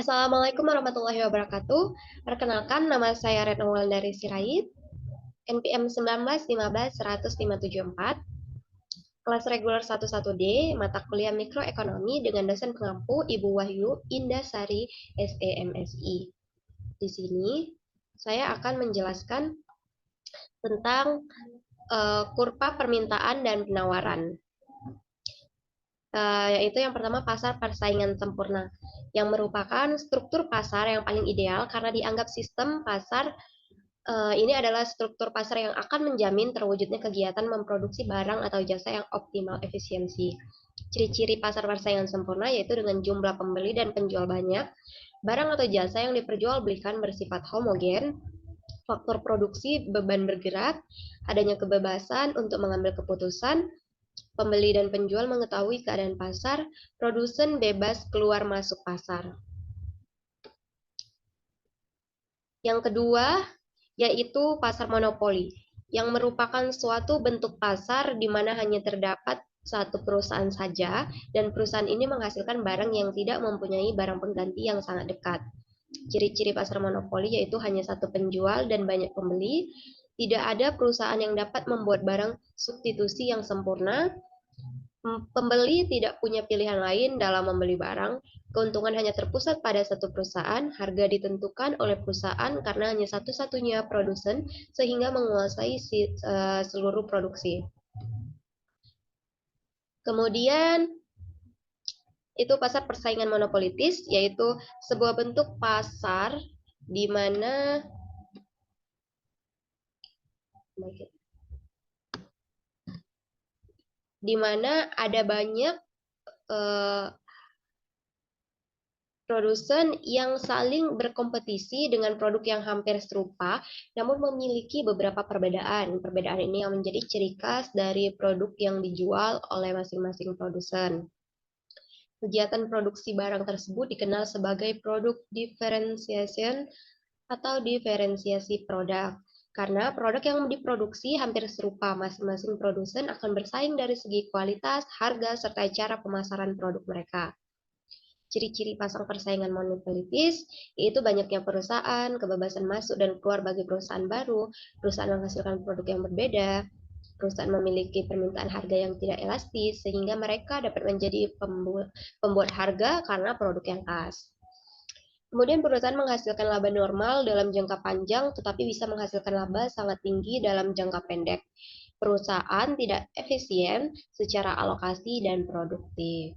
Assalamualaikum warahmatullahi wabarakatuh. Perkenalkan, nama saya Retno Wulandari Sirait, NPM 1915174, kelas reguler 11D, mata kuliah Mikroekonomi dengan dosen pengampu Ibu Wahyu Indasari, SEMSI. Di sini saya akan menjelaskan tentang kurva permintaan dan penawaran. Yaitu yang pertama pasar persaingan sempurna, yang merupakan struktur pasar yang paling ideal karena dianggap sistem pasar ini adalah struktur pasar yang akan menjamin terwujudnya kegiatan memproduksi barang atau jasa yang optimal efisiensi. Ciri-ciri pasar persaingan sempurna yaitu dengan jumlah pembeli dan penjual banyak, barang atau jasa yang diperjualbelikan bersifat homogen, faktor produksi beban bergerak, adanya kebebasan untuk mengambil keputusan, pembeli dan penjual mengetahui keadaan pasar, produsen bebas keluar masuk pasar. Yang kedua, yaitu pasar monopoli, yang merupakan suatu bentuk pasar di mana hanya terdapat satu perusahaan saja, dan perusahaan ini menghasilkan barang yang tidak mempunyai barang pengganti yang sangat dekat. Ciri-ciri pasar monopoli yaitu hanya satu penjual dan banyak pembeli, tidak ada perusahaan yang dapat membuat barang substitusi yang sempurna, pembeli tidak punya pilihan lain dalam membeli barang, keuntungan hanya terpusat pada satu perusahaan, harga ditentukan oleh perusahaan karena hanya satu-satunya produsen sehingga menguasai seluruh produksi. Kemudian itu pasar persaingan monopolitis, yaitu sebuah bentuk pasar di mana ada banyak produsen yang saling berkompetisi dengan produk yang hampir serupa, namun memiliki beberapa perbedaan. Perbedaan ini yang menjadi ciri khas dari produk yang dijual oleh masing-masing produsen. Kegiatan produksi barang tersebut dikenal sebagai produk differentiation atau diferensiasi produk. Karena produk yang diproduksi hampir serupa, masing-masing produsen akan bersaing dari segi kualitas, harga, serta cara pemasaran produk mereka. Ciri-ciri pasar persaingan monopolitis yaitu banyaknya perusahaan, kebebasan masuk dan keluar bagi perusahaan baru, perusahaan menghasilkan produk yang berbeda, perusahaan memiliki permintaan harga yang tidak elastis sehingga mereka dapat menjadi pembuat harga karena produk yang khas. Kemudian perusahaan menghasilkan laba normal dalam jangka panjang tetapi bisa menghasilkan laba sangat tinggi dalam jangka pendek. Perusahaan tidak efisien secara alokasi dan produktif.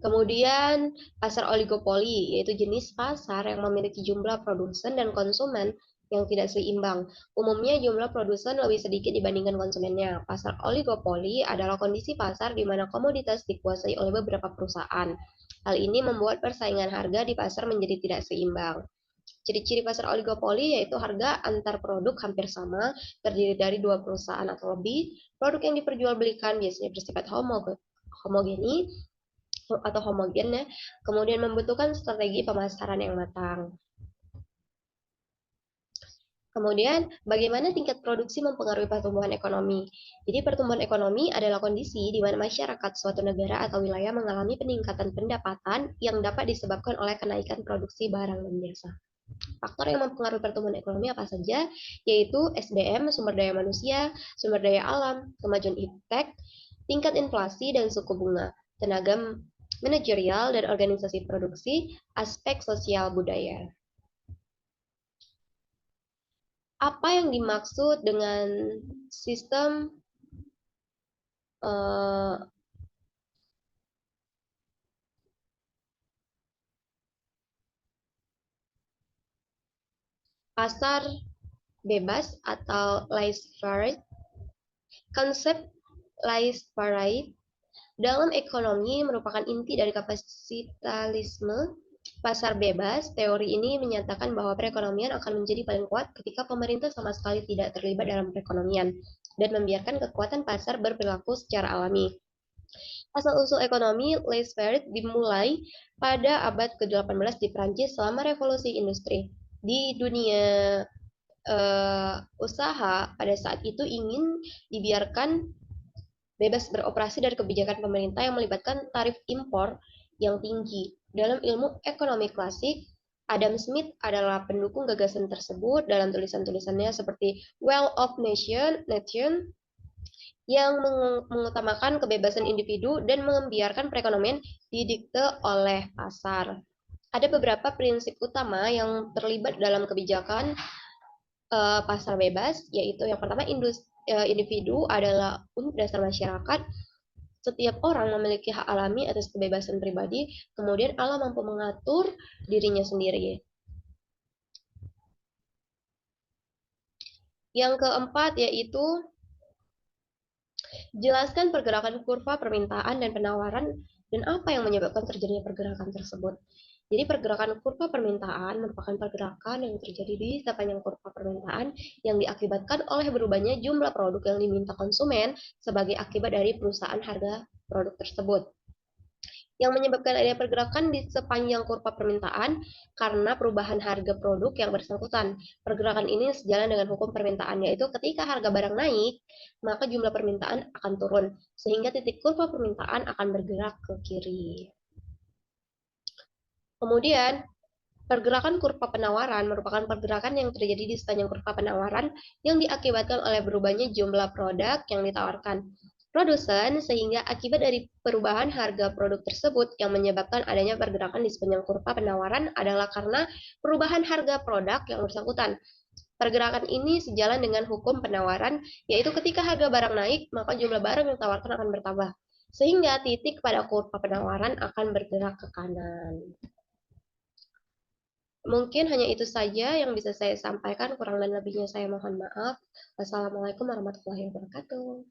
Kemudian pasar oligopoli, yaitu jenis pasar yang memiliki jumlah produsen dan konsumen yang tidak seimbang. Umumnya jumlah produsen lebih sedikit dibandingkan konsumennya. Pasar oligopoli adalah kondisi pasar di mana komoditas dikuasai oleh beberapa perusahaan. Hal ini membuat persaingan harga di pasar menjadi tidak seimbang. Ciri-ciri pasar oligopoli yaitu harga antar produk hampir sama, terdiri dari dua perusahaan atau lebih. Produk yang diperjualbelikan biasanya bersifat homogeni atau homogen ya, kemudian membutuhkan strategi pemasaran yang matang. Kemudian, bagaimana tingkat produksi mempengaruhi pertumbuhan ekonomi? Jadi, pertumbuhan ekonomi adalah kondisi di mana masyarakat suatu negara atau wilayah mengalami peningkatan pendapatan yang dapat disebabkan oleh kenaikan produksi barang dan jasa. Faktor yang mempengaruhi pertumbuhan ekonomi apa saja? Yaitu SDM, sumber daya manusia, sumber daya alam, kemajuan iptek, tingkat inflasi dan suku bunga, tenaga manajerial dan organisasi produksi, aspek sosial budaya. Apa yang dimaksud dengan sistem pasar bebas atau laissez-faire? Konsep laissez-faire dalam ekonomi merupakan inti dari kapitalisme pasar bebas. Teori ini menyatakan bahwa perekonomian akan menjadi paling kuat ketika pemerintah sama sekali tidak terlibat dalam perekonomian dan membiarkan kekuatan pasar berperilaku secara alami. Asal-usul ekonomi laissez-faire dimulai pada abad ke-18 di Prancis selama revolusi industri. Di dunia usaha pada saat itu ingin dibiarkan bebas beroperasi dari kebijakan pemerintah yang melibatkan tarif impor yang tinggi. Dalam ilmu ekonomi klasik, Adam Smith adalah pendukung gagasan tersebut dalam tulisan-tulisannya seperti Wealth of Nation yang mengutamakan kebebasan individu dan membiarkan perekonomian didikte oleh pasar. Ada beberapa prinsip utama yang terlibat dalam kebijakan pasar bebas, yaitu yang pertama individu adalah unit dasar masyarakat. Setiap orang memiliki hak alami atas kebebasan pribadi, kemudian Allah mampu mengatur dirinya sendiri. Yang keempat yaitu jelaskan pergerakan kurva permintaan dan penawaran dan apa yang menyebabkan terjadinya pergerakan tersebut. Jadi pergerakan kurva permintaan merupakan pergerakan yang terjadi di sepanjang kurva permintaan yang diakibatkan oleh berubahnya jumlah produk yang diminta konsumen sebagai akibat dari perusahaan harga produk tersebut. Yang menyebabkan adanya pergerakan di sepanjang kurva permintaan karena perubahan harga produk yang bersangkutan. Pergerakan ini sejalan dengan hukum permintaan, yaitu ketika harga barang naik, maka jumlah permintaan akan turun, sehingga titik kurva permintaan akan bergerak ke kiri. Kemudian, pergerakan kurva penawaran merupakan pergerakan yang terjadi di sepanjang kurva penawaran yang diakibatkan oleh berubahnya jumlah produk yang ditawarkan produsen, sehingga akibat dari perubahan harga produk tersebut yang menyebabkan adanya pergerakan di sepanjang kurva penawaran adalah karena perubahan harga produk yang bersangkutan. Pergerakan ini sejalan dengan hukum penawaran, yaitu ketika harga barang naik, maka jumlah barang yang ditawarkan akan bertambah, sehingga titik pada kurva penawaran akan bergerak ke kanan. Mungkin hanya itu saja yang bisa saya sampaikan, kurang dan lebihnya saya mohon maaf. Wassalamualaikum warahmatullahi wabarakatuh.